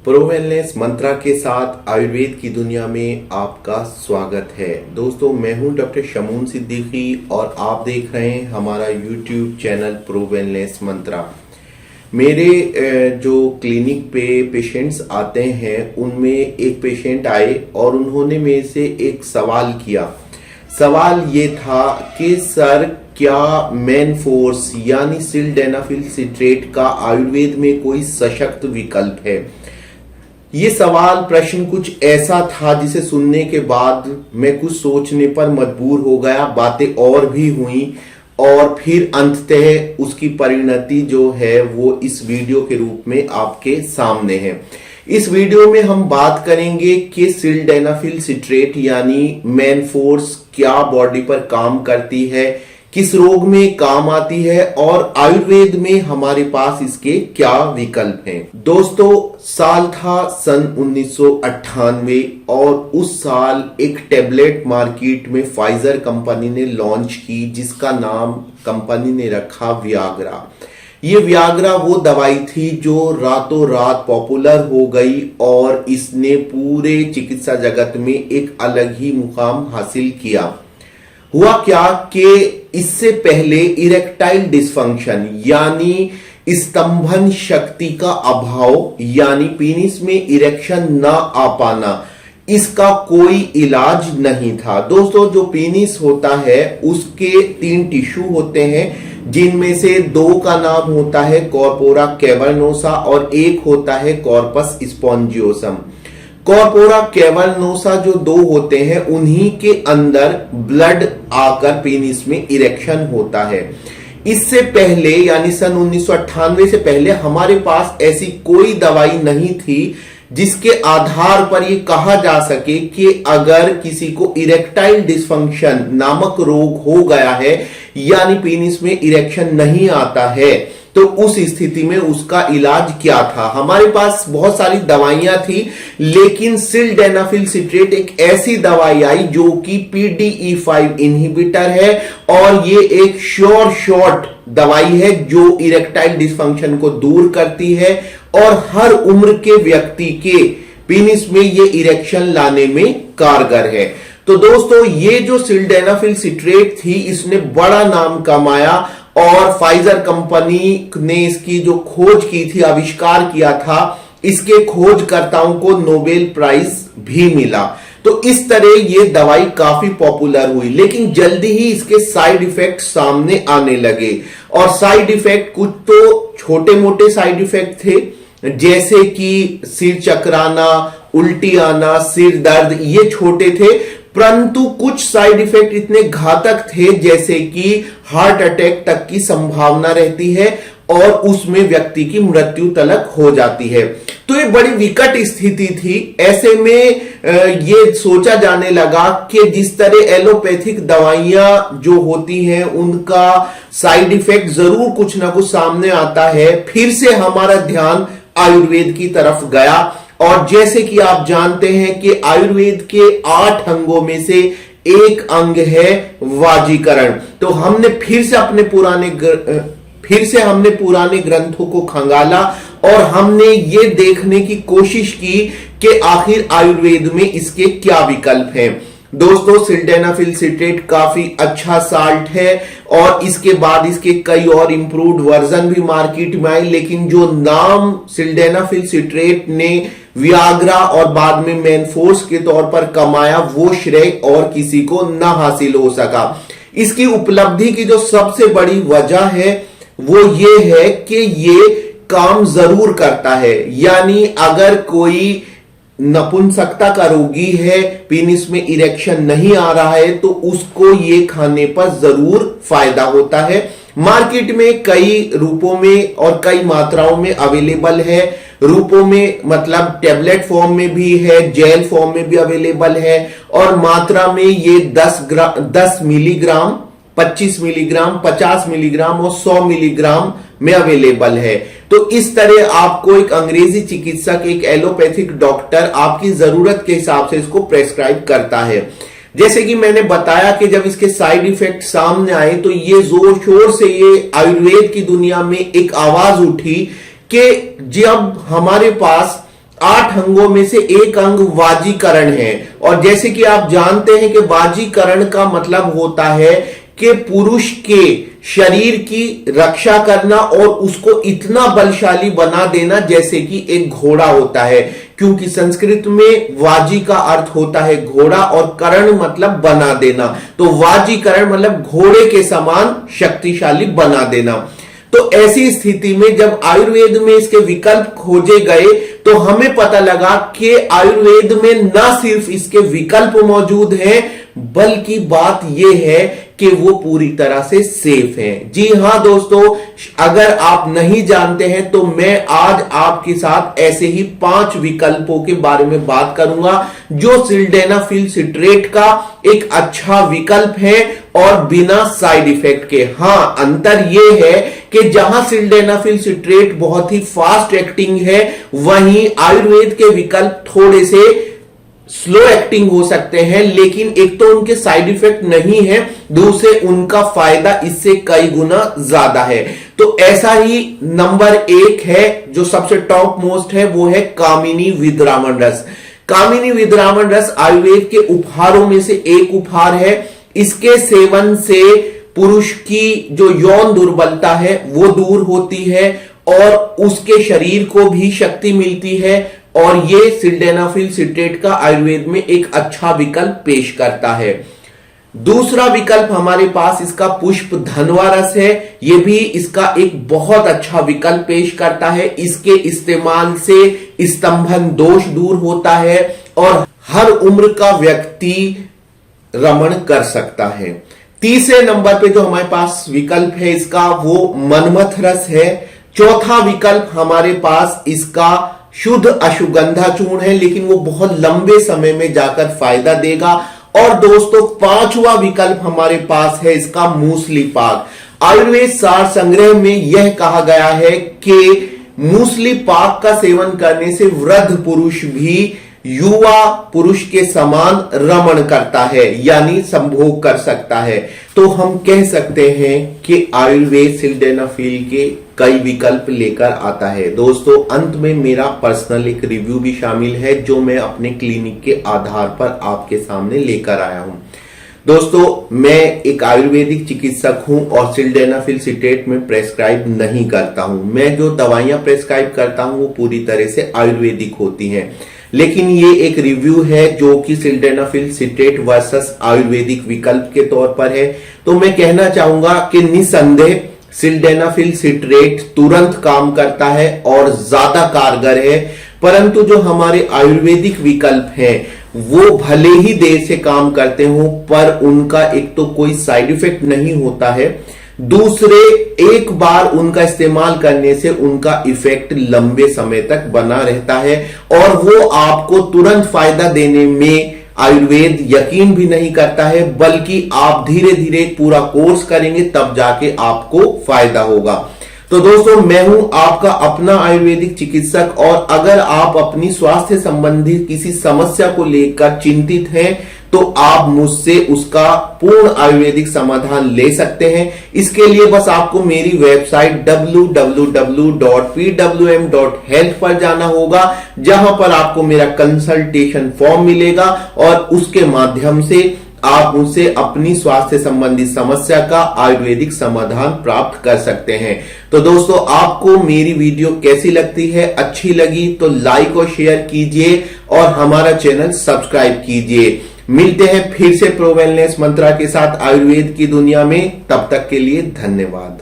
Pro wellness मंत्रा के साथ आयुर्वेद की दुनिया में आपका स्वागत है। दोस्तों, मैं हूं डॉक्टर शमून सिद्दीकी और आप देख रहे हैं हमारा यूट्यूब चैनल प्रो वेलनेस मंत्रा। मेरे जो क्लिनिक पे पेशेंट्स आते हैं उनमें एक पेशेंट आए और उन्होंने मेरे से एक सवाल किया। सवाल ये था कि सर, क्या मैनफोर्स यानी सिल्डेनाफिल सिट्रेट का आयुर्वेद में कोई सशक्त विकल्प है? ये सवाल प्रश्न कुछ ऐसा था जिसे सुनने के बाद मैं कुछ सोचने पर मजबूर हो गया। बातें और भी हुई और फिर अंततः उसकी परिणति जो है वो इस वीडियो के रूप में आपके सामने है। इस वीडियो में हम बात करेंगे कि सिल्डेनाफिल सिट्रेट यानी मैनफोर्स क्या बॉडी पर काम करती है, किस रोग में काम आती है और आयुर्वेद में हमारे पास इसके क्या विकल्प हैं। दोस्तों, साल था सन 1998 और उस साल एक टेबलेट मार्केट में फाइजर कंपनी ने लॉन्च की जिसका नाम कंपनी ने रखा वियाग्रा। ये वियाग्रा वो दवाई थी जो रातों रात पॉपुलर हो गई और इसने पूरे चिकित्सा जगत में एक अलग ही मुकाम हासिल किया। हुआ क्या कि इससे पहले इरेक्टाइल डिसफंक्शन यानी स्तंभन शक्ति का अभाव यानी पीनिस में इरेक्शन ना आ पाना, इसका कोई इलाज नहीं था। दोस्तों, जो पीनिस होता है उसके 3 टिश्यू होते हैं जिनमें से 2 का नाम होता है कॉर्पोरा कैवर्नोसा और एक होता है कॉर्पस स्पॉन्जियोसम। कॉर्पोरा कैवर्नोसा जो 2 होते हैं उन्हीं के अंदर ब्लड आकर पेनिस में इरेक्शन होता है। इससे पहले यानी सन 1998 से पहले हमारे पास ऐसी कोई दवाई नहीं थी जिसके आधार पर यह कहा जा सके कि अगर किसी को इरेक्टाइल डिसफंक्शन नामक रोग हो गया है यानी पेनिस में इरेक्शन नहीं आता है तो उस स्थिति में उसका इलाज क्या था। हमारे पास बहुत सारी दवाइयां थी लेकिन सिल्डेनाफिल सिट्रेट एक ऐसी दवाई आई जो कि PDE5 इनहिबिटर है और ये एक श्योर शॉट दवाई है जो इरेक्टाइल डिसफंक्शन को दूर करती है और हर उम्र के व्यक्ति के पेनिस में ये इरेक्शन लाने में कारगर है। तो दोस्तों, ये जो सिल्डेनाफिल सिट्रेट थी इसने बड़ा नाम कमाया और फाइजर कंपनी ने इसकी जो खोज की थी, आविष्कार किया था, इसके खोजकर्ताओं को नोबेल प्राइज भी मिला। तो इस तरह ये दवाई काफी पॉपुलर हुई लेकिन जल्दी ही इसके साइड इफेक्ट सामने आने लगे और साइड इफेक्ट कुछ तो छोटे मोटे साइड इफेक्ट थे जैसे कि सिर चकराना, उल्टी आना, सिर दर्द, ये छोटे थे, परंतु कुछ साइड इफेक्ट इतने घातक थे जैसे कि हार्ट अटैक तक की संभावना रहती है और उसमें व्यक्ति की मृत्यु तक हो जाती है। तो ये बड़ी विकट स्थिति थी। ऐसे में ये सोचा जाने लगा कि जिस तरह एलोपैथिक दवाइयां जो होती हैं उनका साइड इफेक्ट जरूर कुछ ना कुछ सामने आता है, फिर से हमारा ध्यान आयुर्वेद की तरफ गया और जैसे कि आप जानते हैं कि आयुर्वेद के 8 अंगों में से एक अंग है वाजीकरण। तो हमने फिर से हमने पुराने ग्रंथों को खंगाला और हमने ये देखने की कोशिश की कि आखिर आयुर्वेद में इसके क्या विकल्प हैं। दोस्तों, सिल्डेनाफिल सिट्रेट काफी अच्छा साल्ट है और इसके बाद इसके कई और इंप्रूव्ड वर्जन भी मार्केट में आए, लेकिन जो नाम सिल्डेनाफिल सिट्रेट ने वियाग्रा और बाद में मैनफोर्स के तौर पर कमाया वो श्रेय और किसी को ना हासिल हो सका। इसकी उपलब्धि की जो सबसे बड़ी वजह है वो ये है कि ये काम जरूर करता है, यानी अगर कोई नपुंसकता का रोगी है, पेनिस में इरेक्शन नहीं आ रहा है तो उसको ये खाने पर जरूर फायदा होता है। मार्केट में कई रूपों में और कई मात्राओं में अवेलेबल है। रूपों में मतलब टेबलेट फॉर्म में भी है, जेल फॉर्म में भी अवेलेबल है और मात्रा में ये 10 मिलीग्राम, 25 मिलीग्राम, 50 मिलीग्राम और 100 मिलीग्राम में अवेलेबल है। तो इस तरह आपको एक अंग्रेजी चिकित्सक, एक एलोपैथिक डॉक्टर आपकी जरूरत के हिसाब से इसको प्रेस्क्राइब करता है। जैसे कि मैंने बताया कि जब इसके साइड इफेक्ट सामने आए तो ये जोर शोर से ये आयुर्वेद की दुनिया में एक आवाज उठी कि जब हमारे पास 8 अंगों में से एक अंग वाजीकरण है। और जैसे कि आप जानते हैं कि वाजीकरण का मतलब होता है कि पुरुष के शरीर की रक्षा करना और उसको इतना बलशाली बना देना जैसे कि एक घोड़ा होता है, क्योंकि संस्कृत में वाजी का अर्थ होता है घोड़ा और करण मतलब बना देना। तो वाजीकरण मतलब घोड़े के समान शक्तिशाली बना देना। तो ऐसी स्थिति में जब आयुर्वेद में इसके विकल्प खोजे गए तो हमें पता लगा कि आयुर्वेद में न सिर्फ इसके विकल्प मौजूद हैं, बल्कि बात यह है कि वो पूरी तरह से सेफ हैं। जी हां दोस्तों, अगर आप नहीं जानते हैं तो मैं आज आपके साथ ऐसे ही 5 विकल्पों के बारे में बात करूंगा जो सिल्डेनाफिल सिट्रेट का एक अच्छा विकल्प है और बिना साइड इफेक्ट के। हां, अंतर यह है कि जहां सिल्डेनाफिल सिट्रेट बहुत ही फास्ट एक्टिंग है, वहीं आयुर्वेद के विकल्प थोड़े से स्लो एक्टिंग हो सकते हैं, लेकिन एक तो उनके साइड इफेक्ट नहीं है, दूसरे उनका फायदा इससे कई गुना ज्यादा है। तो ऐसा ही नंबर 1 है जो सबसे टॉप मोस्ट है, वो है कामिनी विद्रावण रस। कामिनी विद्रावण रस आयुर्वेद के उपहारों में से एक उपहार है। इसके सेवन से पुरुष की जो यौन दुर्बलता है वो दूर होती है और उसके शरीर को भी शक्ति मिलती है, और ये सिल्डेनाफिल सिट्रेट का आयुर्वेद में एक अच्छा विकल्प पेश करता है। दूसरा विकल्प हमारे पास इसका पुष्प धनवा रस है। ये भी इसका एक बहुत अच्छा विकल्प पेश करता है। इसके इस्तेमाल से स्तंभन दोष दूर होता है और हर उम्र का व्यक्ति रमण कर सकता है। तीसरे नंबर पे जो हमारे पास विकल्प है इसका, वो मनमथ रस है। चौथा विकल्प हमारे पास इसका शुद्ध अश्वगंधा चूर्ण है, लेकिन वो बहुत लंबे समय में जाकर फायदा देगा। और दोस्तों, 5वां विकल्प हमारे पास है इसका मूसली पाक। आयुर्वेद सार संग्रह में यह कहा गया है कि मूसली पाक का सेवन करने से वृद्ध पुरुष भी युवा पुरुष के समान रमण करता है, यानी संभोग कर सकता है। तो हम कह सकते हैं कि आयुर्वेद सिल्डेनाफिल के कई विकल्प लेकर आता है। दोस्तों, अंत में मेरा पर्सनल एक रिव्यू भी शामिल है जो मैं अपने क्लिनिक के आधार पर आपके सामने लेकर आया हूं। दोस्तों, मैं एक आयुर्वेदिक चिकित्सक हूं और सिल्डेनाफिल सिट्रेट में प्रेस्क्राइब नहीं करता हूं। मैं जो दवाइयां प्रेस्क्राइब करता हूं वो पूरी तरह से आयुर्वेदिक होती हैं, लेकिन ये एक रिव्यू है जो कि सिल्डेनाफिल सिट्रेट वर्सेस आयुर्वेदिक विकल्प के तौर पर है। तो मैं कहना चाहूंगा कि निसंदेह सिल्डेनाफिल सिट्रेट तुरंत काम करता है और ज्यादा कारगर है, परंतु जो हमारे आयुर्वेदिक विकल्प हैं वो भले ही देर से काम करते हो, पर उनका एक तो कोई साइड इफेक्ट नहीं होता है, दूसरे एक बार उनका इस्तेमाल करने से उनका इफेक्ट लंबे समय तक बना रहता है और वो आपको तुरंत फायदा देने में आयुर्वेद यकीन भी नहीं करता है, बल्कि आप धीरे धीरे पूरा कोर्स करेंगे तब जाके आपको फायदा होगा। तो दोस्तों, मैं हूं आपका अपना आयुर्वेदिक चिकित्सक, और अगर आप अपनी स्वास्थ्य संबंधी किसी समस्या को लेकर चिंतित हैं तो आप मुझसे उसका पूर्ण आयुर्वेदिक समाधान ले सकते हैं। इसके लिए बस आपको मेरी वेबसाइट www.pwm.health पर जाना होगा, जहां पर आपको मेरा कंसल्टेशन फॉर्म मिलेगा और उसके माध्यम से आप मुझसे अपनी स्वास्थ्य संबंधी समस्या का आयुर्वेदिक समाधान प्राप्त कर सकते हैं। तो दोस्तों, आपको मेरी वीडियो कैसी लगती है? अच्छी लगी तो लाइक और शेयर कीजिए और हमारा चैनल सब्सक्राइब कीजिए। मिलते हैं फिर से प्रो वेलनेस मंत्रा के साथ आयुर्वेद की दुनिया में। तब तक के लिए धन्यवाद।